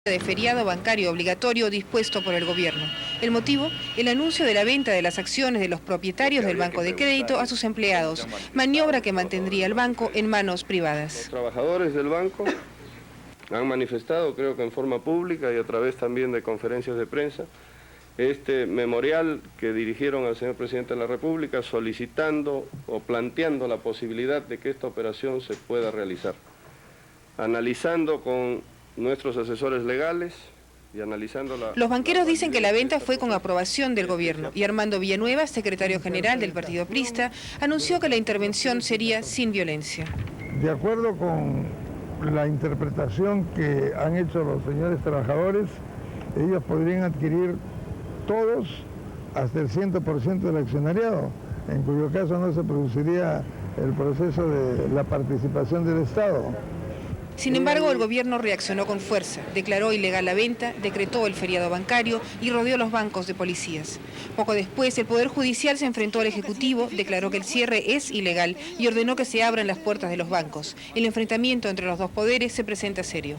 de feriado bancario obligatorio dispuesto por el gobierno. El motivo, el anuncio de la venta de las acciones de los propietarios del Banco de Crédito a sus empleados, maniobra que mantendría el banco en manos privadas. Los trabajadores del banco han manifestado, creo que en forma pública y a través también de conferencias de prensa, este memorial que dirigieron al señor Presidente de la República solicitando o planteando la posibilidad de que esta operación se pueda realizar. Analizando con nuestros asesores legales y analizando la... Los banqueros dicen que la venta fue con aprobación del gobierno y Armando Villanueva, secretario general del Partido Aprista, anunció que la intervención sería sin violencia. De acuerdo con la interpretación que han hecho los señores trabajadores, ellos podrían adquirir todos hasta el 100% del accionariado, en cuyo caso no se produciría el proceso de la participación del Estado. Sin embargo, el gobierno reaccionó con fuerza, declaró ilegal la venta, decretó el feriado bancario y rodeó los bancos de policías. Poco después, el Poder Judicial se enfrentó al Ejecutivo, declaró que el cierre es ilegal y ordenó que se abran las puertas de los bancos. El enfrentamiento entre los dos poderes se presenta serio.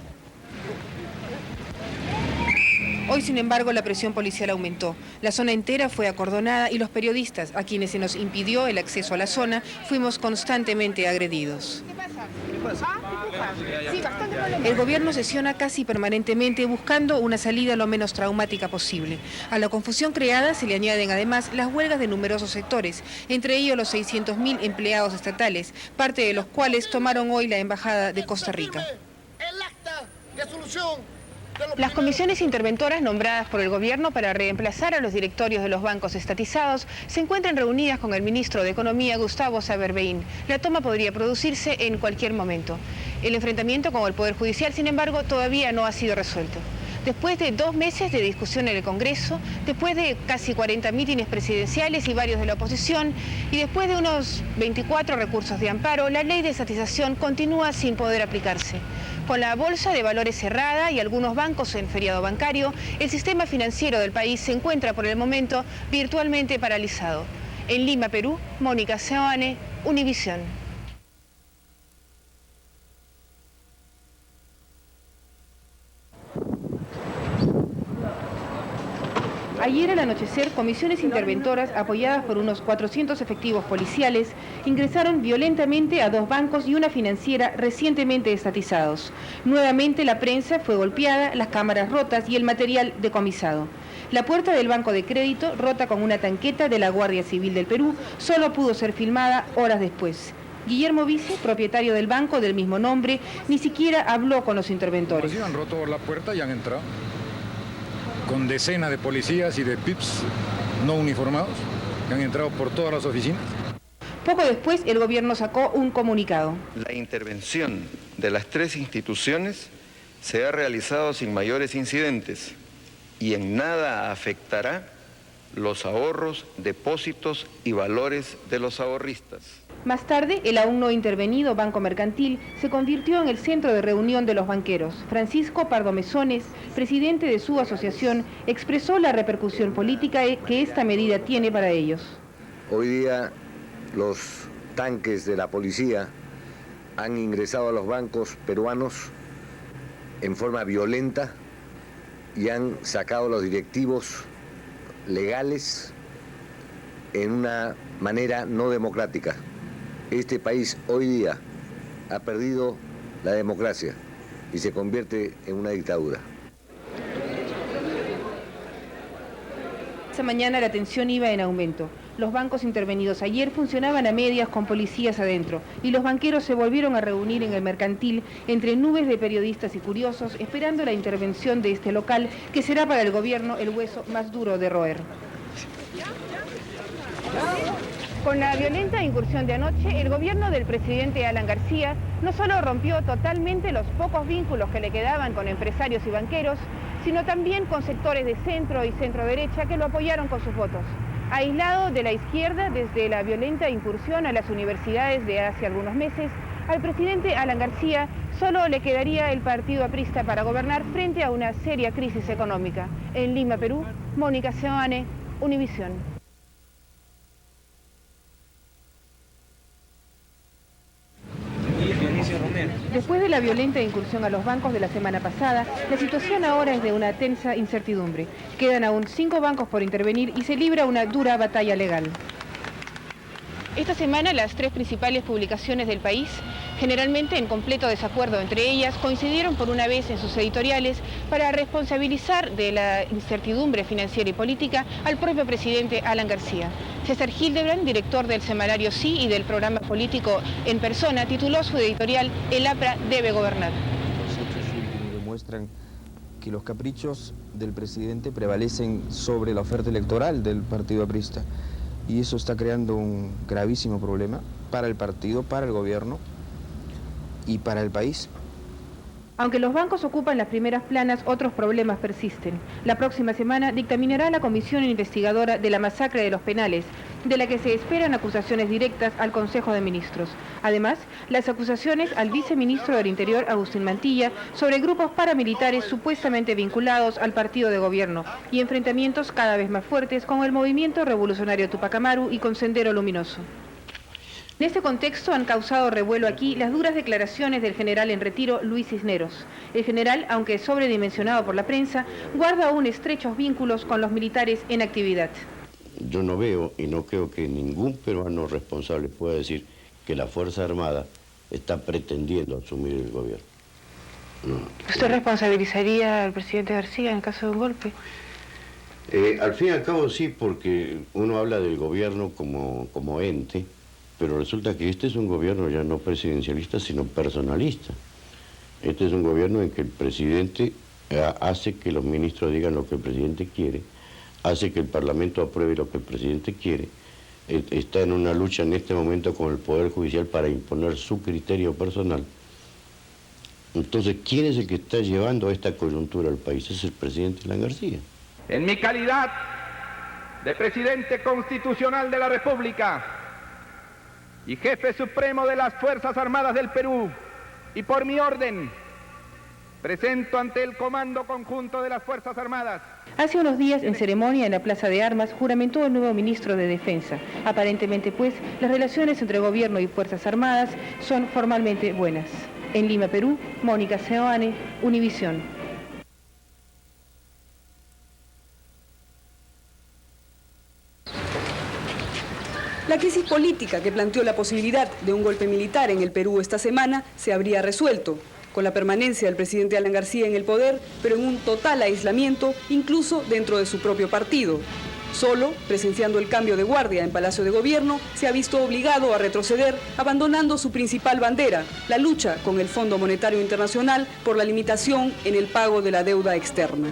Hoy, sin embargo, la presión policial aumentó. La zona entera fue acordonada y los periodistas, a quienes se nos impidió el acceso a la zona, fuimos constantemente agredidos. El gobierno sesiona casi permanentemente buscando una salida lo menos traumática posible. A la confusión creada se le añaden además las huelgas de numerosos sectores, entre ellos los 600.000 empleados estatales, parte de los cuales tomaron hoy la Embajada de Costa Rica. Las comisiones interventoras nombradas por el gobierno para reemplazar a los directorios de los bancos estatizados se encuentran reunidas con el ministro de Economía, Gustavo Saberbein. La toma podría producirse en cualquier momento. El enfrentamiento con el Poder Judicial, sin embargo, todavía no ha sido resuelto. Después de 2 meses de discusión en el Congreso, después de casi 40 mítines presidenciales y varios de la oposición, y después de unos 24 recursos de amparo, la ley de estatización continúa sin poder aplicarse. Con la bolsa de valores cerrada y algunos bancos en feriado bancario, el sistema financiero del país se encuentra por el momento virtualmente paralizado. En Lima, Perú, Mónica Seoane, Univisión. Ayer al anochecer, comisiones interventoras apoyadas por unos 400 efectivos policiales ingresaron violentamente a 2 bancos y una financiera recientemente estatizados. Nuevamente la prensa fue golpeada, las cámaras rotas y el material decomisado. La puerta del Banco de Crédito, rota con una tanqueta de la Guardia Civil del Perú, solo pudo ser filmada horas después. Guillermo Vice, propietario del banco del mismo nombre, ni siquiera habló con los interventores. Sí, han roto la puerta y han entrado con decenas de policías y de PIPs no uniformados que han entrado por todas las oficinas. Poco después, el gobierno sacó un comunicado. La intervención de las 3 instituciones se ha realizado sin mayores incidentes y en nada afectará los ahorros, depósitos y valores de los ahorristas. Más tarde, el aún no intervenido Banco Mercantil se convirtió en el centro de reunión de los banqueros. Francisco Pardo Mesones, presidente de su asociación, expresó la repercusión política que esta medida tiene para ellos. Hoy día los tanques de la policía han ingresado a los bancos peruanos en forma violenta y han sacado a los directivos legales en una manera no democrática. Este país hoy día ha perdido la democracia y se convierte en una dictadura. Esa mañana la tensión iba en aumento. Los bancos intervenidos ayer funcionaban a medias con policías adentro y los banqueros se volvieron a reunir en el Mercantil entre nubes de periodistas y curiosos esperando la intervención de este local que será para el gobierno el hueso más duro de roer. Con la violenta incursión de anoche, el gobierno del presidente Alan García no solo rompió totalmente los pocos vínculos que le quedaban con empresarios y banqueros, sino también con sectores de centro y centro-derecha que lo apoyaron con sus votos. Aislado de la izquierda desde la violenta incursión a las universidades de hace algunos meses, al presidente Alan García solo le quedaría el Partido Aprista para gobernar frente a una seria crisis económica. En Lima, Perú, Mónica Seoane, Univisión. Después de de la violenta incursión a los bancos de la semana pasada, la situación ahora es de una tensa incertidumbre. Quedan aún 5 bancos por intervenir y se libra una dura batalla legal. Esta semana las 3 principales publicaciones del país, generalmente en completo desacuerdo entre ellas, coincidieron por una vez en sus editoriales para responsabilizar de la incertidumbre financiera y política al propio presidente Alan García. César Hildebrand, director del semanario Sí y del programa político En Persona, tituló su editorial El APRA debe gobernar. Los hechos últimos demuestran que los caprichos del presidente prevalecen sobre la oferta electoral del partido aprista. Y eso está creando un gravísimo problema para el partido, para el gobierno y para el país. Aunque los bancos ocupan las primeras planas, otros problemas persisten. La próxima semana dictaminará la comisión investigadora de la masacre de los Penales, de la que se esperan acusaciones directas al Consejo de Ministros. Además, las acusaciones al viceministro del Interior, Agustín Mantilla, sobre grupos paramilitares supuestamente vinculados al partido de gobierno y enfrentamientos cada vez más fuertes con el movimiento revolucionario Tupac Amaru y con Sendero Luminoso. En este contexto han causado revuelo aquí las duras declaraciones del general en retiro Luis Cisneros. El general, aunque sobredimensionado por la prensa, guarda aún estrechos vínculos con los militares en actividad. Yo no veo y no creo que ningún peruano responsable pueda decir que la Fuerza Armada está pretendiendo asumir el gobierno. No. ¿Usted responsabilizaría al presidente García en caso de un golpe? Al fin y al cabo sí, porque uno habla del gobierno como ente, pero resulta que este es un gobierno ya no presidencialista, sino personalista. Este es un gobierno en que el presidente hace que los ministros digan lo que el presidente quiere, hace que el Parlamento apruebe lo que el presidente quiere, está en una lucha en este momento con el Poder Judicial para imponer su criterio personal. Entonces, ¿quién es el que está llevando esta coyuntura al país? Es el presidente Alan García. En mi calidad de presidente constitucional de la República y jefe supremo de las Fuerzas Armadas del Perú, y por mi orden, presento ante el Comando Conjunto de las Fuerzas Armadas. Hace unos días, en ceremonia en la Plaza de Armas, juramentó el nuevo ministro de Defensa. Aparentemente, pues, las relaciones entre gobierno y Fuerzas Armadas son formalmente buenas. En Lima, Perú, Mónica Seoane, Univisión. La crisis política que planteó la posibilidad de un golpe militar en el Perú esta semana se habría resuelto, con la permanencia del presidente Alan García en el poder, pero en un total aislamiento, incluso dentro de su propio partido. Solo, presenciando el cambio de guardia en Palacio de Gobierno, se ha visto obligado a retroceder, abandonando su principal bandera, la lucha con el Fondo Monetario Internacional por la limitación en el pago de la deuda externa.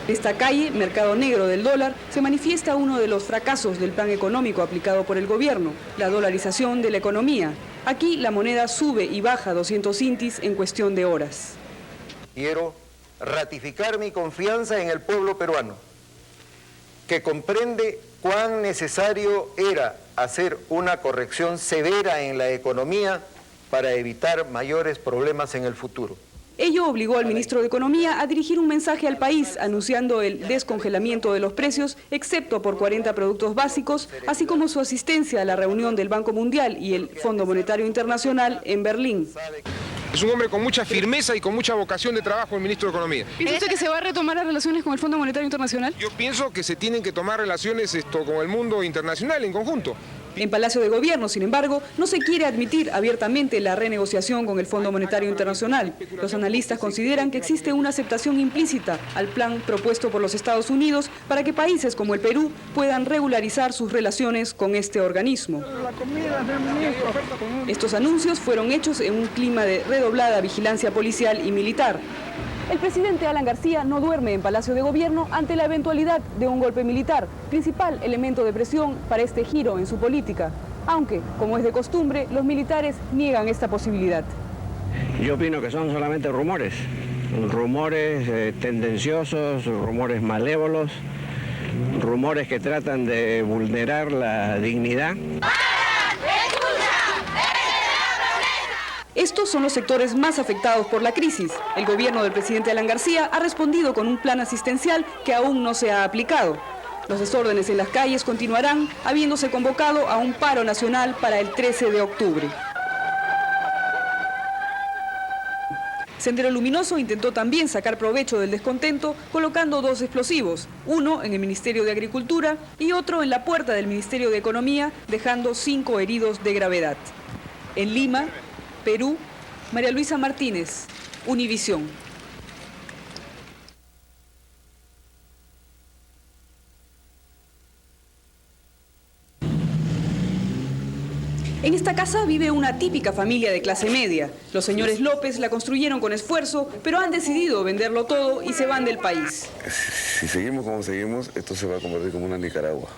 Esta calle, mercado negro del dólar, se manifiesta uno de los fracasos del plan económico aplicado por el gobierno, la dolarización de la economía. Aquí la moneda sube y baja 200 intis en cuestión de horas. Quiero ratificar mi confianza en el pueblo peruano, que comprende cuán necesario era hacer una corrección severa en la economía para evitar mayores problemas en el futuro. Ello obligó al ministro de Economía a dirigir un mensaje al país anunciando el descongelamiento de los precios, excepto por 40 productos básicos, así como su asistencia a la reunión del Banco Mundial y el Fondo Monetario Internacional en Berlín. Es un hombre con mucha firmeza y con mucha vocación de trabajo, el ministro de Economía. ¿Piensa usted que se va a retomar las relaciones con el Fondo Monetario Internacional? Yo pienso que se tienen que tomar relaciones con el mundo internacional en conjunto. En Palacio de Gobierno, sin embargo, no se quiere admitir abiertamente la renegociación con el Fondo Monetario Internacional. Los analistas consideran que existe una aceptación implícita al plan propuesto por los Estados Unidos para que países como el Perú puedan regularizar sus relaciones con este organismo. Estos anuncios fueron hechos en un clima de redoblada vigilancia policial y militar. El presidente Alan García no duerme en Palacio de Gobierno ante la eventualidad de un golpe militar, principal elemento de presión para este giro en su política. Aunque, como es de costumbre, los militares niegan esta posibilidad. Yo opino que son solamente rumores tendenciosos, rumores malévolos, rumores que tratan de vulnerar la dignidad. Estos son los sectores más afectados por la crisis. El gobierno del presidente Alan García ha respondido con un plan asistencial que aún no se ha aplicado. Los desórdenes en las calles continuarán, habiéndose convocado a un paro nacional para el 13 de octubre. Sendero Luminoso intentó también sacar provecho del descontento colocando 2 explosivos, uno en el Ministerio de Agricultura y otro en la puerta del Ministerio de Economía, dejando 5 heridos de gravedad. En Lima, Perú, María Luisa Martínez, Univisión. En esta casa vive una típica familia de clase media. Los señores López la construyeron con esfuerzo, pero han decidido venderlo todo y se van del país. Si seguimos como seguimos, esto se va a convertir como una Nicaragua.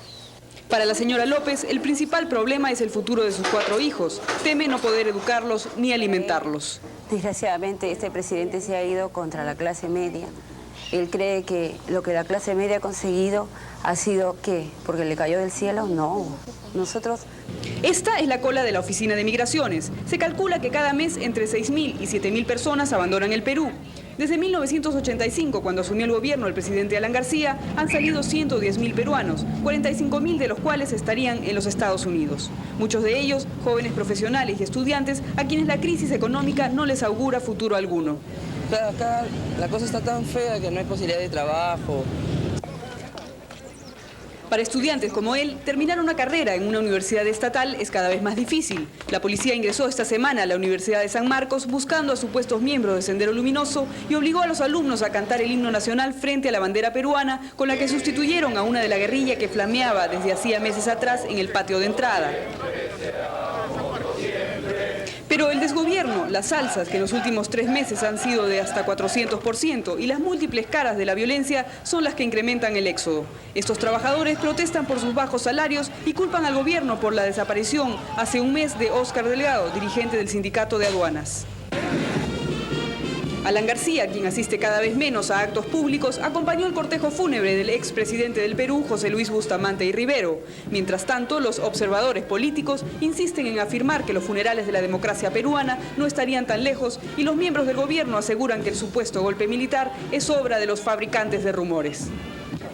Para la señora López, el principal problema es el futuro de sus 4 hijos. Teme no poder educarlos ni alimentarlos. Desgraciadamente, este presidente se ha ido contra la clase media. Él cree que lo que la clase media ha conseguido ha sido, ¿qué? ¿Porque le cayó del cielo? No. Nosotros... Esta es la cola de la Oficina de Migraciones. Se calcula que cada mes entre 6.000 y 7.000 personas abandonan el Perú. Desde 1985, cuando asumió el gobierno el presidente Alan García, han salido 110.000 peruanos, 45.000 de los cuales estarían en los Estados Unidos. Muchos de ellos, jóvenes profesionales y estudiantes, a quienes la crisis económica no les augura futuro alguno. Acá la cosa está tan fea que no hay posibilidad de trabajo. Para estudiantes como él, terminar una carrera en una universidad estatal es cada vez más difícil. La policía ingresó esta semana a la Universidad de San Marcos buscando a supuestos miembros de Sendero Luminoso y obligó a los alumnos a cantar el himno nacional frente a la bandera peruana, con la que sustituyeron a una de la guerrilla que flameaba desde hacía meses atrás en el patio de entrada. Pero el desgobierno, las alzas que en los últimos 3 meses han sido de hasta 400% y las múltiples caras de la violencia son las que incrementan el éxodo. Estos trabajadores protestan por sus bajos salarios y culpan al gobierno por la desaparición hace un mes de Óscar Delgado, dirigente del sindicato de aduanas. Alan García, quien asiste cada vez menos a actos públicos, acompañó el cortejo fúnebre del expresidente del Perú, José Luis Bustamante y Rivero. Mientras tanto, los observadores políticos insisten en afirmar que los funerales de la democracia peruana no estarían tan lejos y los miembros del gobierno aseguran que el supuesto golpe militar es obra de los fabricantes de rumores.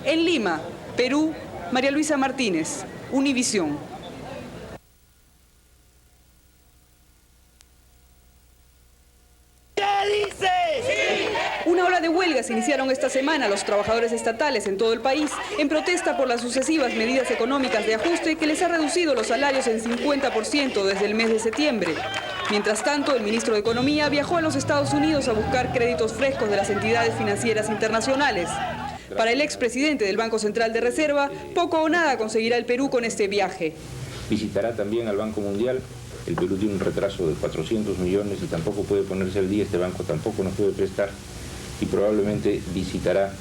En Lima, Perú, María Luisa Martínez, Univisión. Una ola de huelgas iniciaron esta semana los trabajadores estatales en todo el país en protesta por las sucesivas medidas económicas de ajuste que les ha reducido los salarios en 50% desde el mes de septiembre. Mientras tanto, el ministro de Economía viajó a los Estados Unidos a buscar créditos frescos de las entidades financieras internacionales. Para el expresidente del Banco Central de Reserva, poco o nada conseguirá el Perú con este viaje. Visitará también al Banco Mundial. El Perú tiene un retraso de 400 millones y tampoco puede ponerse al día, este banco tampoco nos puede prestar, y probablemente visitará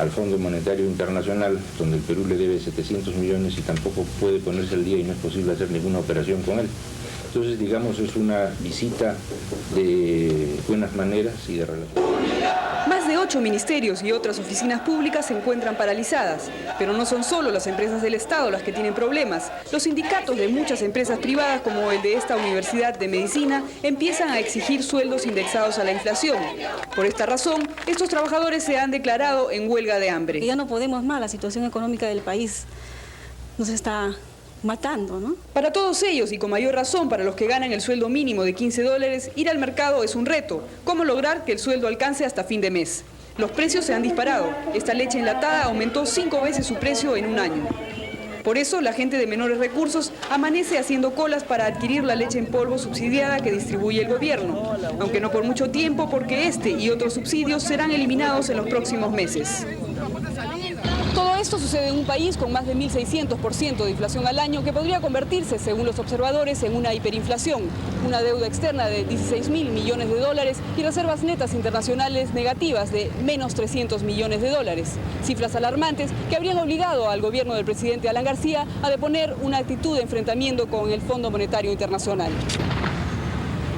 al Fondo Monetario Internacional, donde el Perú le debe 700 millones y tampoco puede ponerse al día y no es posible hacer ninguna operación con él. Entonces, digamos, es una visita de buenas maneras y de relación. Más de 8 ministerios y otras oficinas públicas se encuentran paralizadas. Pero no son solo las empresas del Estado las que tienen problemas. Los sindicatos de muchas empresas privadas, como el de esta Universidad de Medicina, empiezan a exigir sueldos indexados a la inflación. Por esta razón, estos trabajadores se han declarado en huelga de hambre. Ya no podemos más, la situación económica del país nos está matando, ¿no? Para todos ellos, y con mayor razón para los que ganan el sueldo mínimo de $15, ir al mercado es un reto. ¿Cómo lograr que el sueldo alcance hasta fin de mes? Los precios se han disparado. Esta leche enlatada aumentó 5 veces su precio en un año. Por eso, la gente de menores recursos amanece haciendo colas para adquirir la leche en polvo subsidiada que distribuye el gobierno, aunque no por mucho tiempo, porque este y otros subsidios serán eliminados en los próximos meses. Todo esto sucede en un país con más de 1.600% de inflación al año, que podría convertirse, según los observadores, en una hiperinflación, una deuda externa de $16.000 millones y reservas netas internacionales negativas de menos $300 millones, cifras alarmantes que habrían obligado al gobierno del presidente Alan García a deponer una actitud de enfrentamiento con el Fondo Monetario Internacional.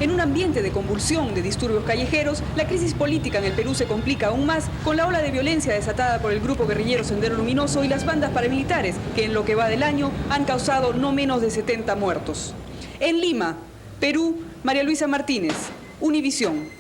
En un ambiente de convulsión, de disturbios callejeros, la crisis política en el Perú se complica aún más con la ola de violencia desatada por el grupo guerrillero Sendero Luminoso y las bandas paramilitares, que en lo que va del año han causado no menos de 70 muertos. En Lima, Perú, María Luisa Martínez, Univisión.